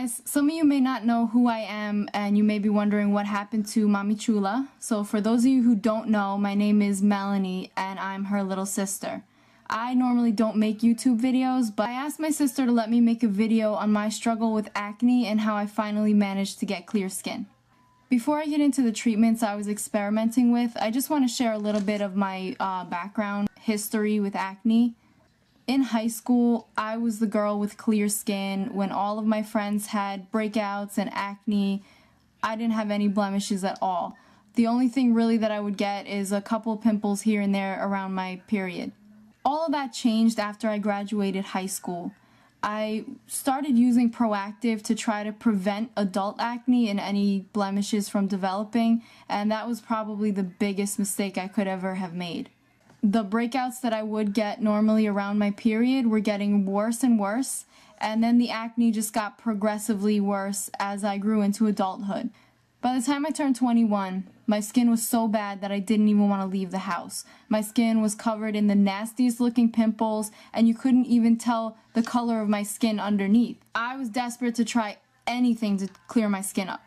guys, some of you may not know who I am and you may be wondering what happened to Mami Chula. So for those of you who don't know, my name is Melanie and I'm her little sister. I normally don't make YouTube videos, but I asked my sister to let me make a video on my struggle with acne and how I finally managed to get clear skin. Before I get into the treatments I was experimenting with, I just want to share a little bit of my background history with acne. In high school, I was the girl with clear skin. When all of my friends had breakouts and acne, I didn't have any blemishes at all. The only thing really that I would get is a couple pimples here and there around my period. All of that changed after I graduated high school. I started using Proactive to try to prevent adult acne and any blemishes from developing, and that was probably the biggest mistake I could ever have made. The breakouts that I would get normally around my period were getting worse and worse, and then the acne just got progressively worse as I grew into adulthood. By the time I turned 21, my skin was so bad that I didn't even want to leave the house. My skin was covered in the nastiest looking pimples, and you couldn't even tell the color of my skin underneath. I was desperate to try anything to clear my skin up.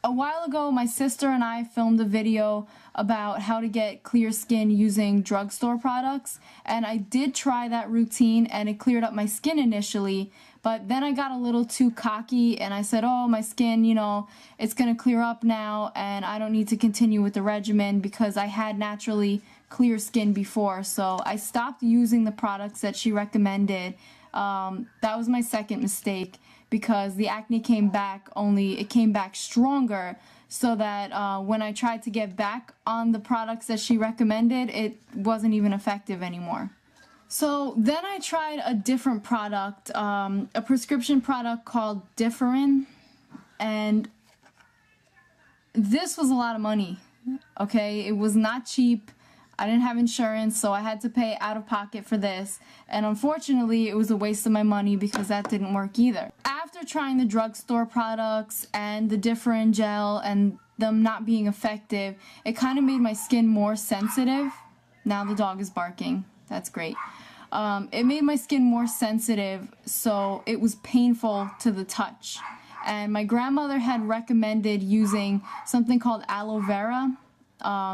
A while ago, my sister and I filmed a video about how to get clear skin using drugstore products, and I did try that routine and it cleared up my skin initially, but then I got a little too cocky and I said, oh, my skin, it's gonna clear up now and I don't need to continue with the regimen because I had naturally clear skin before, so I stopped using the products that she recommended. That was my second mistake, because the acne came back, only it came back stronger, so that when I tried to get back on the products that she recommended, it wasn't even effective anymore. So then I tried a different product, a prescription product called Differin, and this was a lot of money, okay? It was not cheap. I didn't have insurance, so I had to pay out of pocket for this, and unfortunately it was a waste of my money because that didn't work either. After trying the drugstore products and the Differin gel and them not being effective, it kind of made my skin more sensitive. Now the dog is barking. That's great. It made my skin more sensitive, so it was painful to the touch. And my grandmother had recommended using something called aloe vera.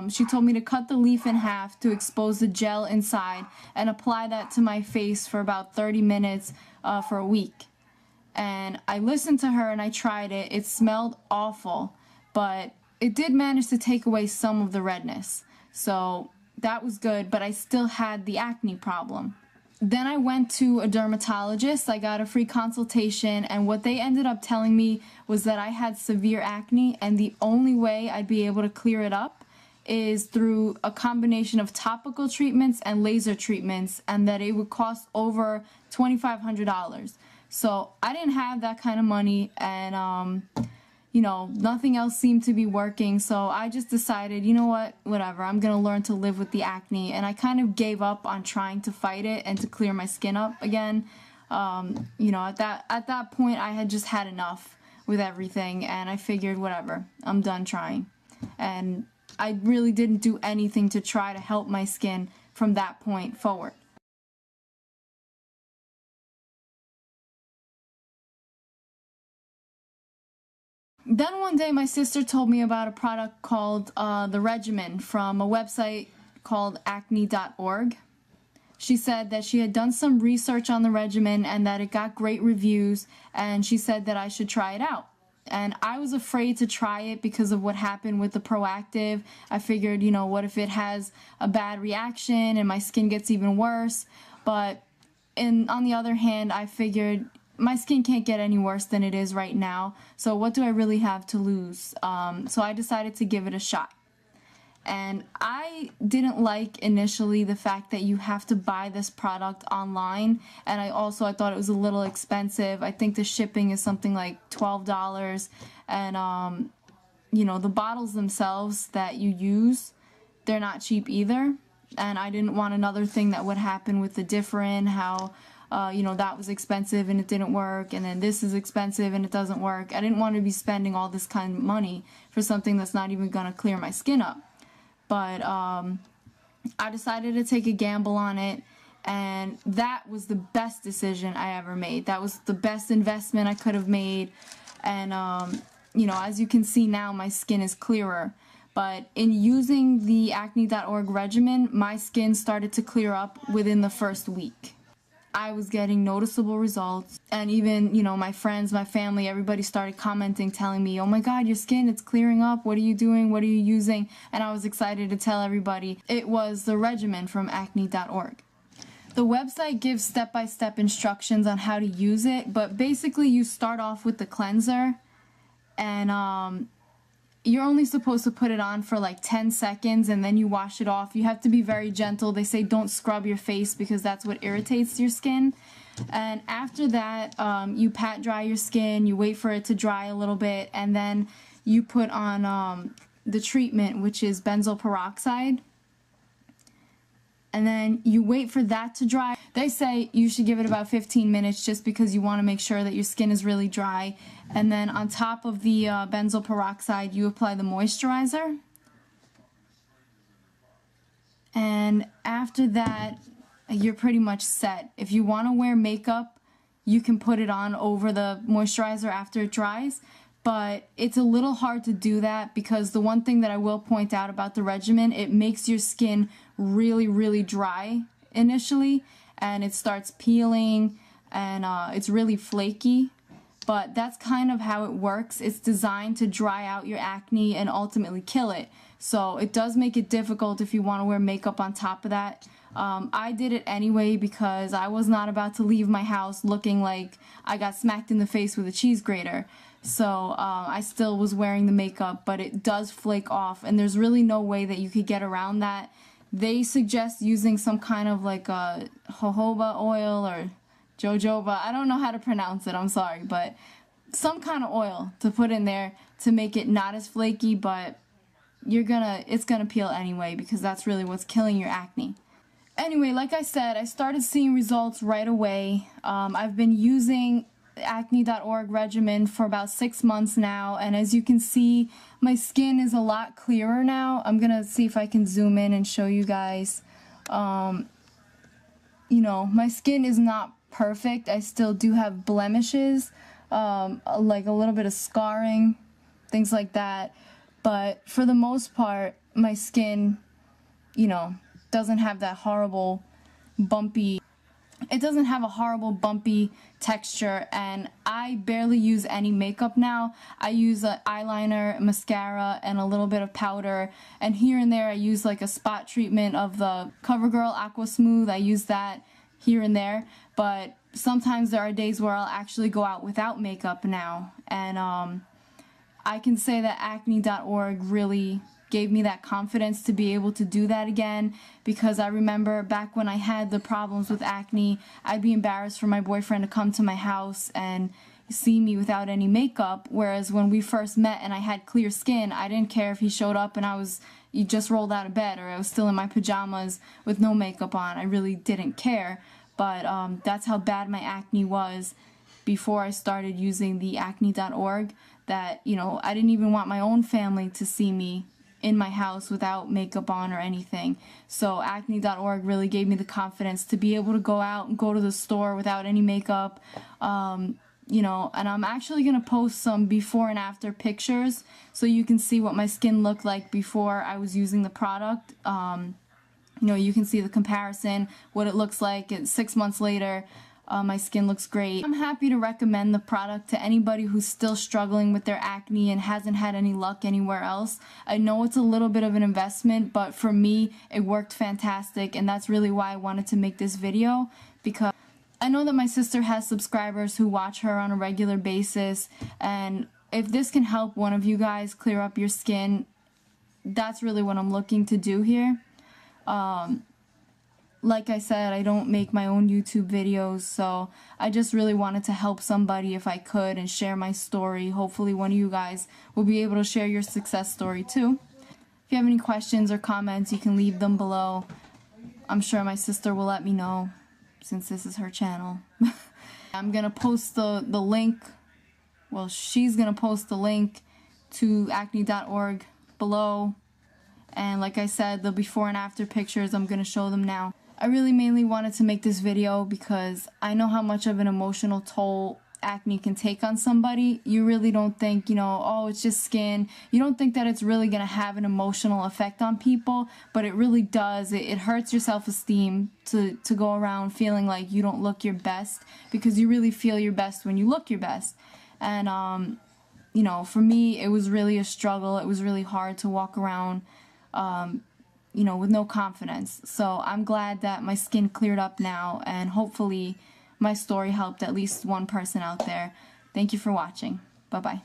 She told me to cut the leaf in half to expose the gel inside and apply that to my face for about 30 minutes for a week. And I listened to her and I tried it. It smelled awful, but it did manage to take away some of the redness. So that was good, but I still had the acne problem. Then I went to a dermatologist. I got a free consultation, and what they ended up telling me was that I had severe acne, and the only way I'd be able to clear it up is through a combination of topical treatments and laser treatments, and that it would cost over $2,500. So I didn't have that kind of money, and nothing else seemed to be working, so I just decided, you know what, whatever, I'm gonna learn to live with the acne, and I kind of gave up on trying to fight it and to clear my skin up again. At that point I had just had enough with everything, and I figured, whatever, I'm done trying. And I really didn't do anything to try to help my skin from that point forward. Then one day my sister told me about a product called The Regimen from a website called acne.org. She said that she had done some research on the regimen and that it got great reviews, and she said that I should try it out. And I was afraid to try it because of what happened with the Proactive. I figured, what if it has a bad reaction and my skin gets even worse? But on the other hand, I figured my skin can't get any worse than it is right now, so what do I really have to lose? So I decided to give it a shot. And I didn't like initially the fact that you have to buy this product online, and I thought it was a little expensive. I think the shipping is something like $12, and the bottles themselves that you use, they're not cheap either. And I didn't want another thing that would happen with the Differin, how that was expensive and it didn't work, and then this is expensive and it doesn't work. I didn't want to be spending all this kind of money for something that's not even going to clear my skin up. But I decided to take a gamble on it, and that was the best decision I ever made. That was the best investment I could have made. And you know, as you can see now, my skin is clearer. But in using the acne.org regimen, my skin started to clear up within the first week. I was getting noticeable results, and even, you know, my friends, my family, everybody started commenting, telling me, oh my god, your skin, it's clearing up, what are you doing, what are you using? And I was excited to tell everybody it was the regimen from acne.org. The website gives step-by-step instructions on how to use it, but basically you start off with the cleanser, and you're only supposed to put it on for like 10 seconds and then you wash it off. You have to be very gentle. They say don't scrub your face because that's what irritates your skin. And after that, you pat dry your skin, you wait for it to dry a little bit, and then you put on the treatment, which is benzoyl peroxide. And then you wait for that to dry. They say you should give it about 15 minutes just because you want to make sure that your skin is really dry. And then on top of the benzoyl peroxide, you apply the moisturizer. And after that, you're pretty much set. If you want to wear makeup, you can put it on over the moisturizer after it dries. But it's a little hard to do that because the one thing that I will point out about the regimen, it makes your skin really, really dry initially, and it starts peeling, and it's really flaky. But that's kind of how it works. It's designed to dry out your acne and ultimately kill it. So it does make it difficult if you want to wear makeup on top of that. I did it anyway because I was not about to leave my house looking like I got smacked in the face with a cheese grater. So I still was wearing the makeup, but it does flake off, and there's really no way that you could get around that. They suggest using some kind of like a jojoba oil or jojoba. I don't know how to pronounce it, I'm sorry, but some kind of oil to put in there to make it not as flaky, but it's gonna peel anyway because that's really what's killing your acne. Anyway, like I said, I started seeing results right away. I've been using acne.org regimen for about 6 months now, and as you can see, my skin is a lot clearer now. I'm gonna see if I can zoom in and show you guys. You know, my skin is not perfect. I still do have blemishes, like a little bit of scarring, things like that, but for the most part, my skin, you know, doesn't have that horrible bumpy texture, and I barely use any makeup now. I use an eyeliner, mascara, and a little bit of powder, and here and there I use like a spot treatment of the CoverGirl Aqua Smooth. I use that here and there, but sometimes there are days where I'll actually go out without makeup now, and I can say that acne.org really gave me that confidence to be able to do that again, because I remember back when I had the problems with acne, I'd be embarrassed for my boyfriend to come to my house and see me without any makeup, whereas when we first met and I had clear skin, I didn't care if he showed up and you just rolled out of bed, or I was still in my pajamas with no makeup on. I really didn't care, but that's how bad my acne was before I started using the acne.org, that, you know, I didn't even want my own family to see me in my house without makeup on or anything. So acne.org really gave me the confidence to be able to go out and go to the store without any makeup. You know, and I'm actually going to post some before and after pictures so you can see what my skin looked like before I was using the product. You know, you can see the comparison, what it looks like, and 6 months later. My skin looks great. I'm happy to recommend the product to anybody who's still struggling with their acne and hasn't had any luck anywhere else. I know it's a little bit of an investment, but for me, it worked fantastic, and that's really why I wanted to make this video, because I know that my sister has subscribers who watch her on a regular basis, and if this can help one of you guys clear up your skin, that's really what I'm looking to do here. Like I said, I don't make my own YouTube videos, so I just really wanted to help somebody if I could and share my story. Hopefully one of you guys will be able to share your success story too. If you have any questions or comments, you can leave them below. I'm sure my sister will let me know, since this is her channel. I'm gonna post the link, well, she's gonna post the link to acne.org below, And like I said, the before and after pictures, I'm going to show them now. I really mainly wanted to make this video because I know how much of an emotional toll acne can take on somebody. You really don't think, you know, oh, it's just skin. You don't think that it's really going to have an emotional effect on people, but it really does. It hurts your self-esteem to go around feeling like you don't look your best, because you really feel your best when you look your best. And, you know, for me, it was really a struggle. It was really hard to walk around, you know, with no confidence. So I'm glad that my skin cleared up now, and hopefully my story helped at least one person out there. Thank you for watching. Bye-bye.